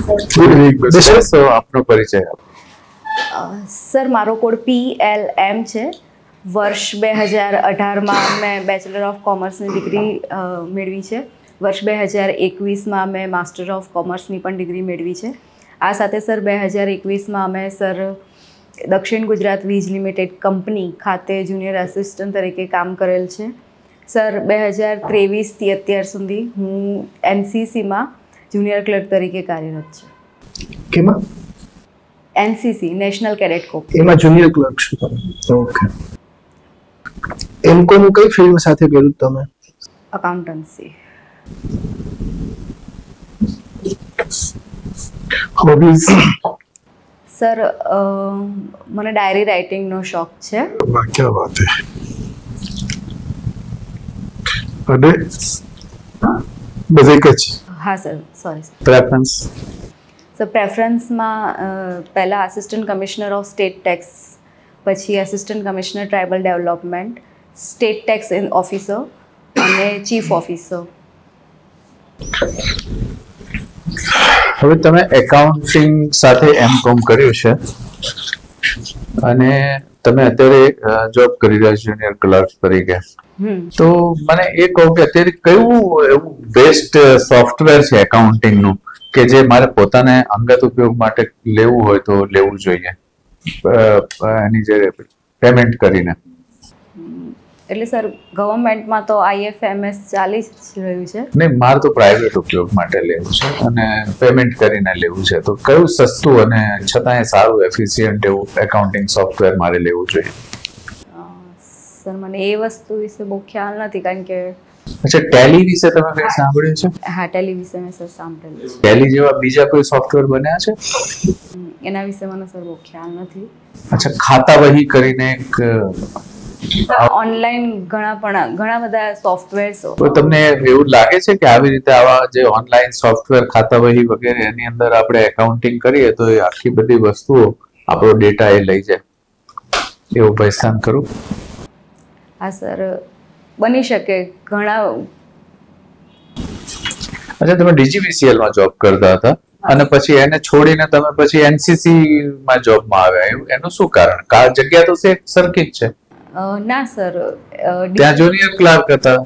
તો આપનો પરિચય સર મારો કોડ PLM છે. વર્ષ 2018માં મેં બેચલર ઓફ કોમર્સની ડિગ્રી મેળવી છે. વર્ષ 2021માં મેં માસ્ટર ઓફ કોમર્સની પણ ડિગ્રી મેળવી છે. આ સાથે સર 2021માં અમે સર દક્ષિણ ગુજરાત વીજ લિમિટેડ કંપની ખાતે જુનિયર આસિસ્ટન્ટ તરીકે કામ કરેલ છે. સર 2023થી અત્યાર સુધી હું NCCમાં જુનિયર ક્લર્ક તરીકે કાર્યરત છું. કેમાં? NCC national cadet Corp. એમાં જુનિયર ક્લર્ક છો તમે? ઓકે. એમકોમ કઈ ફિલ્ડ સાથે કર્યું તમે? અકાઉન્ટન્સી. હોબીઝ? સર મને ડાયરી રાઇટિંગનો શોખ છે. क्या बात है. અને બસ એક જ? હા sir, sorry sir. Preference? Sir પ્રેફરન્સમાં પહેલાં assistant commissioner of state tax, પછી assistant commissioner tribal development, state tax officer અને ચીફ ઓફિસર. હવે તમે એકાઉન્ટિંગ સાથે M.Com કર્યું છે અને તમે અત્યારે જોબ કરી રહ્યા છો જુનિયર ક્લર્ક તરીકે. તો મને એ કહો કે અત્યારે કયું એવું બેસ્ટ સોફ્ટવેર છે એકાઉન્ટિંગનું કે જે મારે પોતાને અંગત ઉપયોગ માટે લેવું હોય તો લેવું જોઈએ એની જે પેમેન્ટ કરીને? એટલે સર ગવર્મેન્ટમાં તો IFMS ચાલી જ રહ્યું છે. નહીં, મારે તો પ્રાઇવેટ ઉપયોગ માટે લેવું છે અને પેમેન્ટ કરીને લેવું છે. તો કયું સસ્તું અને છતાંય સારું એફિશિયન્ટ એવું એકાઉન્ટિંગ સોફ્ટવેર મારે લેવું જોઈએ? સર મને એ વસ્તુ વિશે બહુ ખ્યાલ નથી કારણ કે. અચ્છા, ટેલી વિશે તમે કંઈ સાંભળ્યું છે? હા, ટેલી વિશે મેં સર સાંભળેલું છે. ટેલી જેવા બીજા કોઈ સોફ્ટવેર બન્યા છે? એના વિશે મને સર બહુ ખ્યાલ નથી. અચ્છા, ખાતા વહી કરીને એક ઓનલાઈન ઘણા બધા સોફ્ટવેર્સ. તો તમને એવું લાગે છે કે આવી રીતે આવા જે ઓનલાઈન સોફ્ટવેર ખાતા વહી વગેરે એની અંદર આપણે એકાઉન્ટિંગ કરીએ તો એ આખી બધી વસ્તુઓ આપણો ડેટા એ લઈ જાય એવું પૈસાન કરું? હા સર, બની શકે ઘણા. અચ્છા, તમે DGVCL માં જોબ કરતા હતા અને પછી એને છોડીને તમે પછી NCC માં જોબમાં આવ્યા, એનું શું કારણ? જગ્યા તો સરખી જ છે. ના સર, ત્યાં જુનિયર ક્લાર્ક હતા.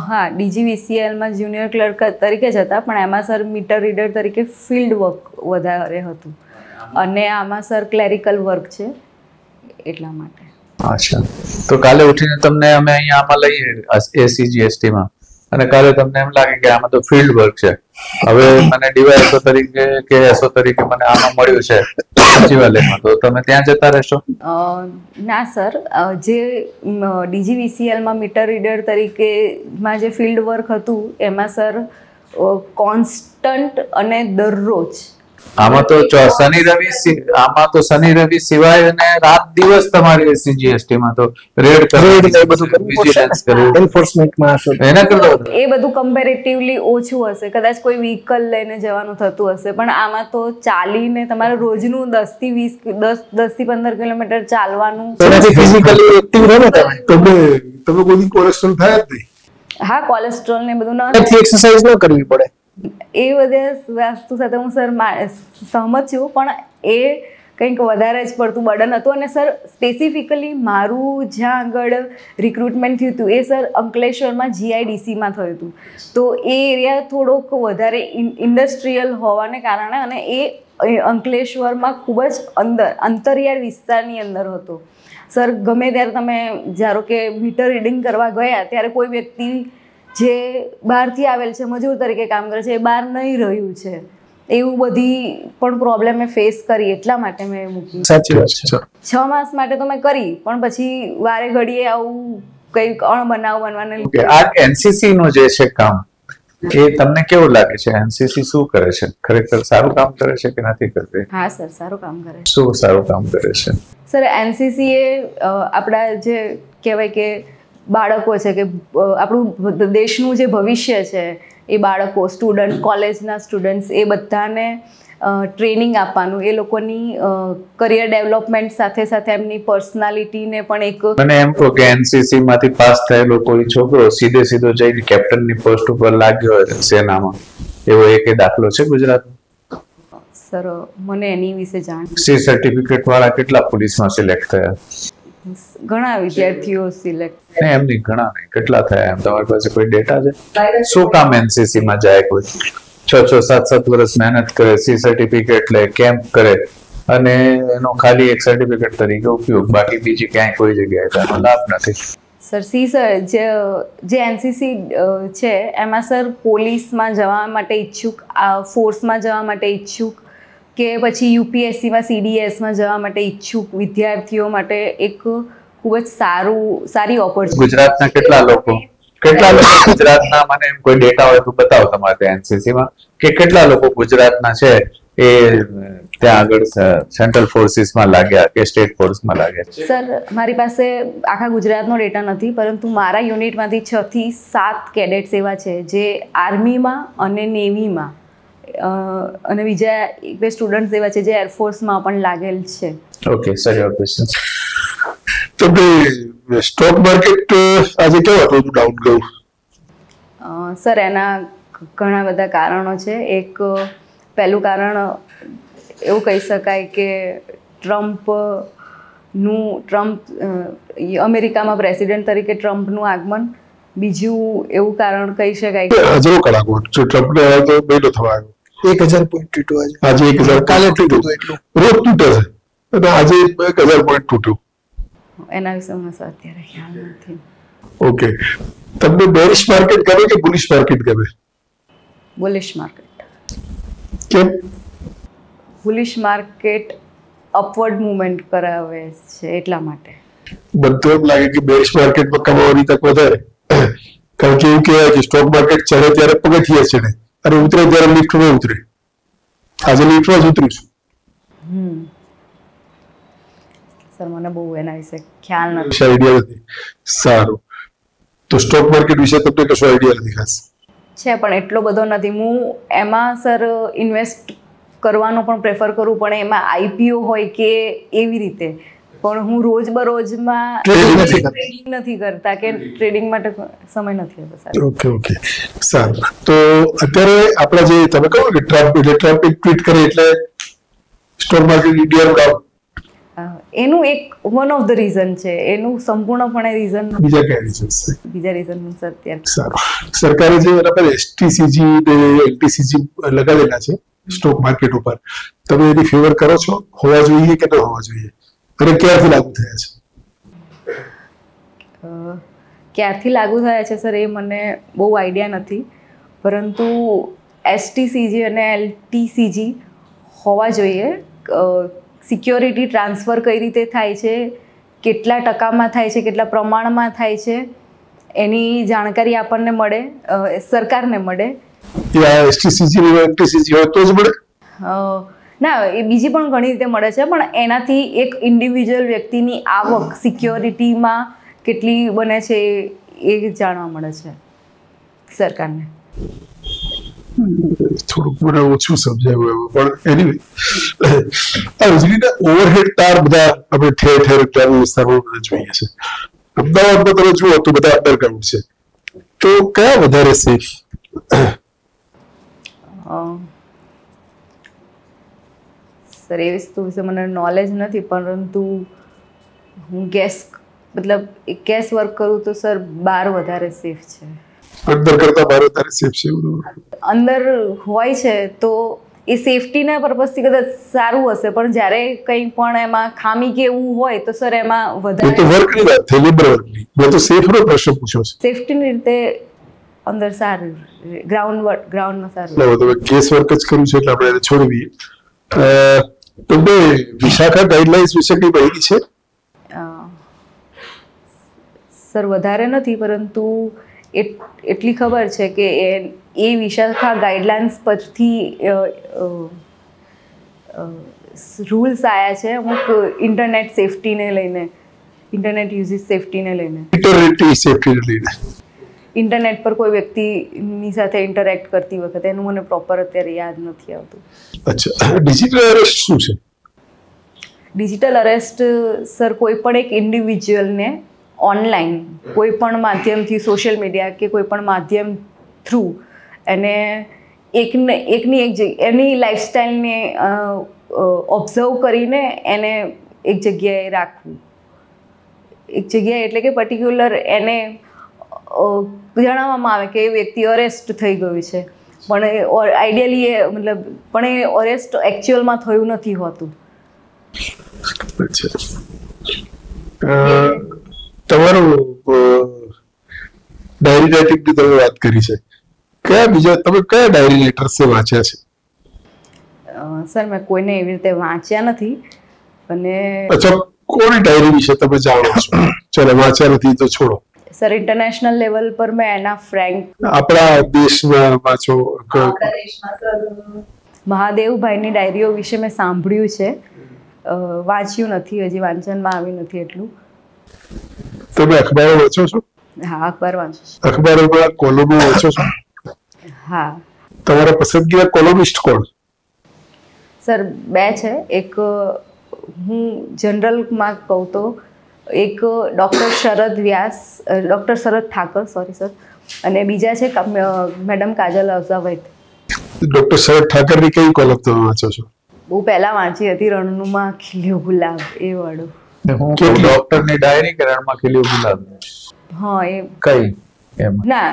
હા, DGVCL માં જુનિયર ક્લર્ક તરીકે જ હતા, પણ એમાં સર મીટર રીડર તરીકે ફિલ્ડ વર્ક વધારે હતું અને આમાં સર ક્લેરિકલ વર્ક છે એટલા માટે. અચ્છા, તો કાલે ઉઠીને તમને અમે અહીંયા આમાં લઈએ ACGST માં અને કાલે તમને એમ લાગે કે આમાં તો ફિલ્ડ વર્ક છે, હવે મને DYSO તરીકે કે SO તરીકે મને આમાં મળ્યું છે સચિવાલયમાં, તો તમે ત્યાં જતા રહેશો? ના સર, જે DGVCL માં મીટર રીડર તરીકે માં જે ફિલ્ડ વર્ક હતું એમાં સર કોન્સ્ટન્ટ અને દરરોજ. આમાં તો શનિ રવિ સિવાય અને રાત દિવસ તમારી ACGST માં તો રેડ વિજિલન્સ કરવું, એન્ફોર્સમેન્ટમાં હશો. એના કરતા એ બધું કમ્પેરેટિવલી ઓછું હશે, કદાચ કોઈ વ્હીકલ લઈને જવાનું થતું હશે, પણ આમાં તો ચાલીને તમારે રોજનું 10 થી 15 કિલોમીટર ચાલવાનું. ફિઝિકલી એક્ટિવ રહો ને તમે કોઈ કોલેસ્ટ્રોલ થાય જ નહીં. હા, કોલેસ્ટ્રોલ ને બધું એક્સરસાઇઝ ન કરવી પડે. એ બધા વસ્તુ સાથે હું સર સહમત છું, પણ એ કંઈક વધારે જ પડતું બર્ડન હતું. અને સર સ્પેસિફિકલી મારું જ્યાં આગળ રિક્રુટમેન્ટ થયું હતું એ સર અંકલેશ્વરમાં GIDCમાં થયું હતું, તો એ એરિયા થોડોક વધારે ઇન્ડસ્ટ્રીયલ હોવાને કારણે અને એ અંકલેશ્વરમાં ખૂબ જ અંતરિયાળ વિસ્તારની અંદર હતો. સર ગમે ત્યારે તમે ધારો કે મીટર રીડિંગ કરવા ગયા ત્યારે કોઈ વ્યક્તિ જે બહારથી આવેલ છે, મજૂર તરીકે કામ કરે છે, એ બહાર નહીં રહ્યું છે, એવું બધી પણ પ્રોબ્લેમ મેં ફેસ કરી, એટલા માટે મેં મૂકી. સાચી વાત છે. 6 માસ માટે તો મેં કરી, પણ પછી વારે ઘડીએ આવું કંઈક અણબનાવ બનવાને લીધે. આ NCC નો જે છે કામ, એ તમને કેવું લાગે છે? NCC શું કરે છે? ખરેખર સારું કામ કરે છે કે નથી કરતી? હા સર, સારું કામ કરે છે. શું સારું કામ કરે છે? સર NCC એ આપણા જે કહેવાય કે બાળકો છે કે આપણું દેશનું જે ભવિષ્ય છે એ બાળકો, સ્ટુડન્ટ, કોલેજના સ્ટુડન્ટ્સ, એ બધાને ટ્રેનિંગ આપવાનું, એ લોકોની કરિયર ડેવલપમેન્ટ સાથે સાથે એમની પર્સનાલિટીને પણ એક. મને એમ કહો કે NCC માંથી પાસ થયેલો કોઈ છોકરો સીધો જઈને કેપ્ટનની પોસ્ટ ઉપર લાગ્યો હોય સેનામાં, એવો એક દાખલો છે ગુજરાતમાં? સર મને એની વિશે જાણ. સી સર્ટિફિકેટ વાળા કેટલા પોલીસમાં સિલેક્ટ થયા? ઘણા વિદ્યાર્થીઓ સિલેક્ટ. એમ નહીં, ઘણા નહીં, કેટલા થયા એમ તમારી પાસે કોઈ ડેટા છે? શું કામ એનસીસી માં જાય કોઈ 6-7 વર્ષ મહેનત કરે, સી સર્ટિફિકેટ લે, કેમ્પ કરે અને એનો ખાલી એક સર્ટિફિકેટ તરીકે ઉપયોગ, બાકી બીજી ક્યાંય કોઈ જગ્યાએ તેનો લાભ નથી. સર જે એનસીસી છે એમાં સર પોલીસમાં જવા માટે ઈચ્છુક, ફોર્સમાં જવા માટે ઈચ્છુક કે પછી યુપીએસસીમાં સીડીએસમાં જવા માટે ઈચ્છુક વિદ્યાર્થીઓ માટે એક ખૂબ જ સારી ઓપોર્ચ્યુનિટી. ગુજરાતના કેટલા લોકો ગુજરાતના, મને એમ કોઈ ડેટા હોય તો બતાવો તમારે એનસીસીમાં કે કેટલા લોકો ગુજરાતના છે એ ત્યાં આગળ સેન્ટ્રલ ફોર્સિસમાં લાગ્યા કે સ્ટેટ ફોર્સમાં લાગ્યા? સર મારી પાસે આખા ગુજરાતનો ડેટા નથી, પરંતુ મારા યુનિટમાંથી 6 થી 7 કેડેટ્સ એવા છે જે આર્મીમાં અને નેવીમાં અને બીજા 2 સ્ટુડન્ટ્સ એવા છે જે એરફોર્સમાં પણ લાગેલ છે. Okay sir, your question. તો સ્ટોક માર્કેટ આજે કેવું હતું, ડાઉન ગયું? સર એના ઘણા બધા કારણો છે. એક પહેલું કારણ એવું કહી શકાય કે ટ્રમ્પ અમેરિકામાં પ્રેસિડેન્ટ તરીકે ટ્રમ્પનું આગમન. બીજું એવું કારણ કહી શકાય કે હજારો કલાકો ટ્રમ્પને તો બેલો થવા આવ્યો. 1000 પોઈન્ટ તૂટ્યો આજે 1000 કાલે તૂટ્યું, એટલું રોજ તૂટે છે અને આજે 1000 પોઈન્ટ તૂટ્યું. એના વિશે મને અત્યારે ખ્યાલ નથી. ઓકે, તમને બેરિશ માર્કેટ ગમે કે બુલિશ માર્કેટ ગમે? Bullish market. કેમ? બુલિશ માર્કેટ અપવર્ડ મુવમેન્ટ કરાવે છે એટલા માટે. બધું એમ લાગે કે બેરિશ માર્કેટમાં કમાવાની તક વધારે, કારણ કે એવું કહેવાય કે સ્ટોક માર્કેટ ચડે ત્યારે પગથિયે ચડે અને ઉતરે ત્યારે લિફ્ટમાં ઉતરે. આજે લિફ્ટમાં જ ઉતરું છું. સર મને બહુ એના વિશે ખ્યાલ નથી. આઈડિયા નથી. સારું, તો સ્ટોક માર્કેટ વિશે તમને કશો આઈડિયા નથી ખાસ? છે પણ એટલો બધો નથી. હું એમાં સર ઇન્વેસ્ટ કરવાનો પણ પ્રેફર કરું, પણ એમાં આઈપીઓ હોય કે એવી રીતે, પણ હું રોજબરોજમાં ટ્રેડિંગ નથી કરતા કે ટ્રેડિંગ માટે સમય નથી હોતો સર. ઓકે, સારું. તો અત્યારે આપણા જે તમે કહો કે ટ્રમ્પ એક ટ્વીટ કરે એટલે સ્ટોક માર્કેટ ઇન્ડિયાનું ડાઉન, એનું એક વન ઓફ ધ રીઝન છે. એનું સંપૂર્ણપણે રીઝન બીજા કયા રીઝન છે? બીજા રીઝન સર અત્યારે સારું, સરકારે જે એના પર એસટીસીજી ને એલટીસીજી લગાવેલા છે સ્ટોક માર્કેટ ઉપર, તમે એની ફેવર કરો છો? હોવા જોઈએ કે ન હોવા જોઈએ? અને ક્યારથી લાગુ થયા છે? ક્યારથી લાગુ થયા છે સર એ મને બહુ આઈડિયા નથી, પરંતુ એસટીસીજી અને એલટીસીજી હોવા જોઈએ. સિક્યોરિટી ટ્રાન્સફર કઈ રીતે થાય છે, કેટલા ટકામાં થાય છે, કેટલા પ્રમાણમાં થાય છે, એની જાણકારી આપણને મળે, સરકારને મળે. એસટીસીજી અને એલટીસીજી હોય તો જ મળે? ના, એ બીજી પણ ઘણી રીતે મળે છે, પણ એનાથી એક ઇન્ડિવિજ્યુઅલ વ્યક્તિની આવક સિક્યોરિટીમાં કેટલી બને છે એ જાણવા મળે છે સરકારને. થોડુંક મને ઓછું સમજાયું પણ એનીવે, આ વીજળીના ઓવરહેડ તાર બધા આપણે ઠેર ઠેર ગ્રામીણ વિસ્તારમાં બધા જોઈએ છે. અમદાવાદમાં તમે જુઓ તો બધા અંડરગ્રાઉન્ડ છે, તો કયા વધારે સેફ? સર એ વસ્તુ વિશે મને નોલેજ નથી, પરંતુ હું ગેસ વર્ક કરું તો સર 12 વધારે સેફ છે. અંદર કરતા 12 વધારે સેફ છે? અંદર હોય છે તો એ સેફટીના પર્પઝથી કદાચ સારું હશે, પણ જ્યારે કંઈ પણ એમાં ખામી કે એવું હોય તો સર એમાં વધારે. તો વર્કની વાત થઈ, લેબર વર્કની. મેં તો સેફનો પ્રશ્ન પૂછ્યો છે. સેફટીની રીતે અંદર સારું, ગ્રાઉન્ડમાં સારું. તમે ગેસ વર્ક જ કર્યું છે એટલે આપણે એને છોડવીએ. તમને વિશાખા ગાઈડલાઇન્સ વિશે કઈ માહિતી છે? સર વધારે નથી, પરંતુ એટલી ખબર છે કે એ વિશાખા ગાઈડલાઇન્સ પરથી રૂલ્સ આવ્યા છે અમુક ઇન્ટરનેટ સેફટીને લઈને, ઇન્ટરનેટ યુઝિસ સેફટીને લઈને. ઇન્ટરનેટ પર કોઈ વ્યક્તિની સાથે ઇન્ટરેક્ટ કરતી વખતે, એનું મને પ્રોપર અત્યારે યાદ નથી આવતું. અચ્છા, ડિજિટલ અરેસ્ટ શું છે? ડિજિટલ અરેસ્ટ સર કોઈ પણ એક ઇન્ડિવિજ્યુઅલને ઓનલાઈન કોઈ પણ માધ્યમથી, સોશિયલ મીડિયા કે કોઈ પણ માધ્યમ થ્રુ એને એકની એક એની લાઈફસ્ટાઈલને ઓબ્ઝર્વ કરીને એને એક જગ્યાએ રાખવું. એક જગ્યાએ એટલે કે પર્ટિક્યુલર એને જણાવવામાં આવે કે એ વ્યક્તિ અરેસ્ટ થઈ ગયું છે, પણ આઈડિયલી એ મતલબ પણ એ અરેસ્ટ એકચ્યુઅલમાં થયું નથી હોતું. તમારું ડાયરી રાઇટિંગની તમે વાત કરી છે, તમે કયા ડાયરી લેટર્સ વાંચ્યા છે? સર મેં કોઈને એવી રીતે વાંચ્યા નથી. અને અચ્છા, કોની ડાયરી વિશે તમે જાણો છો? ચલો, વાંચ્યા નથી તો છોડો. સર ઇન્ટરનેશનલ લેવલ પર મેં એના ફ્રેન્ક, આપણા દેશમાં વાંચો. મહાદેવભાઈની ડાયરીઓ વિશે મેં સાંભળ્યું છે, વાંચ્યું નથી, હજી વાંચનમાં આવી નથી એટલું. તમે અખબારો વાંચો છો? હા, અખબાર વાંચું છું. અખબારોમાં કોલમો વાંચો છો? હા. તમારા પસંદગીના કોલમિસ્ટ કોણ? સર 2 છે. એક હું જનરલમાં કહું તો એક ડૉક્ટર શરદ ઠાકર, સોરી સર, અને બીજા છે મેડમ કાજલ અઝાવત. ડૉક્ટર શરદ ઠાકરની કઈ કોલમ તમે વાંચો છો? બહુ પહેલા વાંચી હતી, રણનુમાં ખીલ્યો ગુલાબ, એ વાળું. ડોક્ટરની ડાયરી કે રણમાં ખીલ્યો ગુલાબ? હા, એ કઈ એમ ના,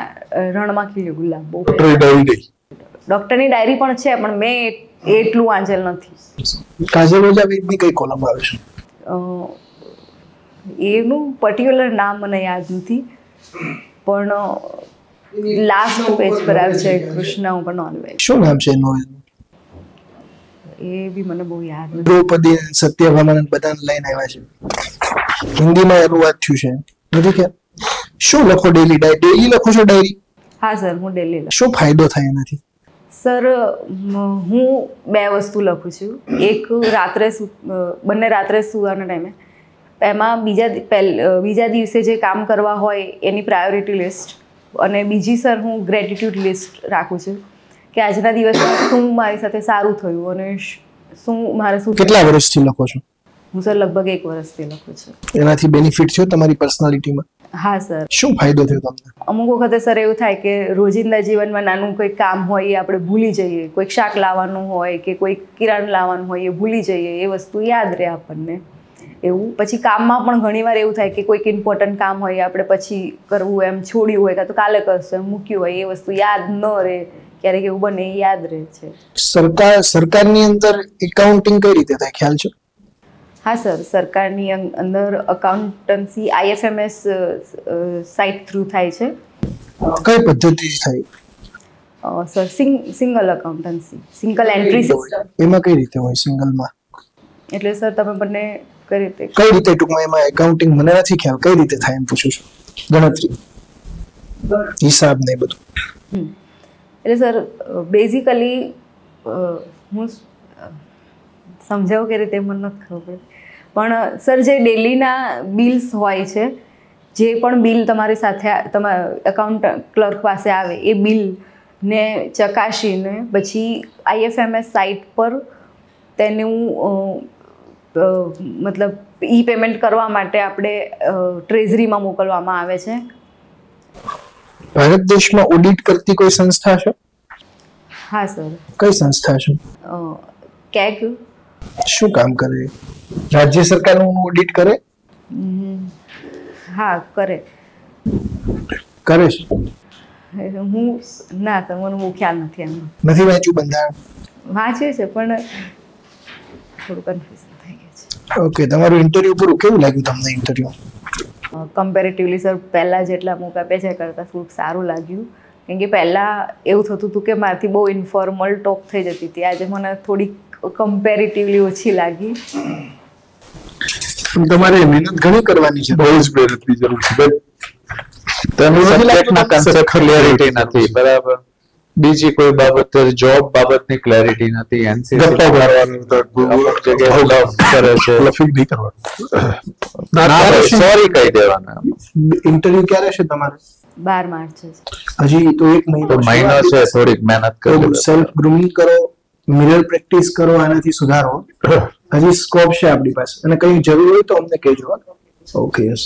રણમાં ખીલ્યો ગુલાબ. બહુ ડોક્ટરની ડાયરી પણ છે, પણ મેં એટલું વાંચેલ નથી. કાજલ અઝાવતની કઈ કોલમ આવે છે? એનું પર્ટિક્યુલર નામ મને યાદ નથી, પણ લાસ્ટ પેજ પર આવે છે કૃષ્ણ ઉપર નોનવેજ. શું નામ છે નોવેલનું? એ બી મને બહુ યાદ નથી. દ્રૌપદી, સત્યભામાનંદ બધાને લઈને આવ્યા છે, હિન્દીમાં અનુવાદ થયું છે, નથી ખ્યાલ? શું લખો ડેલી લખો છો ડાયરી? હા સર, હું ડેલી લખું. શું ફાયદો થાય એનાથી? સર, હું 2 વસ્તુ લખું છું. એક બંને રાત્રે સુવાના ટાઈમે, એમાં બીજા દિવસે જે કામ કરવા હોય એની પ્રાયોરિટી લિસ્ટ, અને બીજી સર હું ગ્રેટિટ્યુડ લિસ્ટ રાખું છું કે આજના દિવસમાં શું મારી સાથે સારું થયું અને શું મારે શું. કેટલા વર્ષથી લખો છો? હું સર લગભગ 1 વર્ષથી લખું છું. એનાથી બેનિફિટ થયો તમારી પર્સનાલિટીમાં? હા સર. શું ફાયદો થયો તમને? અમુક વખતે સર એવું થાય કે રોજિંદા જીવનમાં નાનું કોઈ કામ હોય એ આપણે ભૂલી જઈએ, કોઈક શાક લાવવાનું હોય કે કોઈ કિરાણ લાવવાનું હોય એ ભૂલી જઈએ, એ વસ્તુ યાદ રહે આપણને. એવું પછી કામમાં પણ ઘણીવાર એવું થાય કે કોઈક ઇમ્પોર્ટન્ટ કામ હોય આપણે પછી કરવું એમ છોડ્યું હોય કાં તો કાલે કરશું એમ મૂક્યું હોય, એ વસ્તુ યાદ ન રહે, ક્યારેક એવું બને, એ યાદ રહે છે. સરકારની અંદર એકાઉન્ટિંગ કઈ રીતે થાય, ખ્યાલ છે? હા સર, સરકારની અંદર અકાઉન્ટન્સી IFMS સાઇટ થ્રુ થાય છે. કઈ પદ્ધતિથી થાય? Sir single accountancy, single entry system. એમાં કઈ રીતે હોય સિંગલમાં? એટલે સર તમે બંને કઈ રીતે ટૂંકમાં એમાં એકાઉન્ટિંગ મને નથી ખ્યાલ, કઈ રીતે થાય એમ પૂછું છું. ગણતરી, હિસાબ ને બધું. એટલે સર બેઝિકલી હું સમજાવું કે રીતે મને નથી ખબર, પણ સર જે ડેલીના બિલ્સ હોય છે, જે પણ બિલ તમારી સાથે તમારા એકાઉન્ટ ક્લર્ક પાસે આવે, એ બિલને ચકાસીને પછી IFMS સાઇટ પર તેનું મતલબ પેમેન્ટ કરવા માટે આપણે ટ્રેઝરીમાં મોકલવામાં આવે છે. ભારત દેશમાં ઓડિટ કરતી કોઈ સંસ્થા છે? હા સર. કઈ સંસ્થા છે? કેગ. શું કામ કરે? રાજ્ય સરકારનું ઓડિટ કરે? હા, કરે છે. હું ના સર, મને બહુ ખ્યાલ નથી એમાં. નથી વાંચ્યું બંધારણ? વાંચ્યું છે પણ થોડું કન્ફ્યુઝન થઈ ગયું છે. ઓકે, તમારું ઇન્ટરવ્યુ પૂરું, કેવું લાગ્યું તમને ઇન્ટરવ્યુ? કમ્પેરેટિવલી સર પહેલાં જેટલા મૂક આપે છે કરતાં થોડુંક સારું લાગ્યું, કેમ કે પહેલાં એવું થતું હતું કે મારાથી બહુ ઇન્ફોર્મલ ટોક થઈ જતી હતી. આજે મને થોડીક કમ્પેરેટિવલી ઓછી લાગી. તમારે મહેનત ઘણી કરવાની છે, બહુ જ મહેનતની જરૂર છે. સબ્જેક્ટના કન્સેપ્ટ ક્લેરિટી નથી, બરાબર. બીજી કોઈ બાબત, જોબ બાબતની ક્લેરિટી નથી. ગપ્પા મારવાનું તો અમુક જગ્યાએ લવ કરે છે, લફિંગ નહીં કરવાનું. સોરી કહી દેવાના. ઇન્ટરવ્યુ ક્યારે છે તમારે? 12 માર્ચ છે. હજી તો 1 મહિનો છે, થોડીક મહેનત કરો, સેલ્ફ ગ્રૂમિંગ કરો, મિરર પ્રેક્ટિસ કરો, આનાથી સુધારો. હજી સ્કોપ છે આપણી પાસે, અને કઈ જરૂર હોય તો અમને કહેજો. Okay, yes.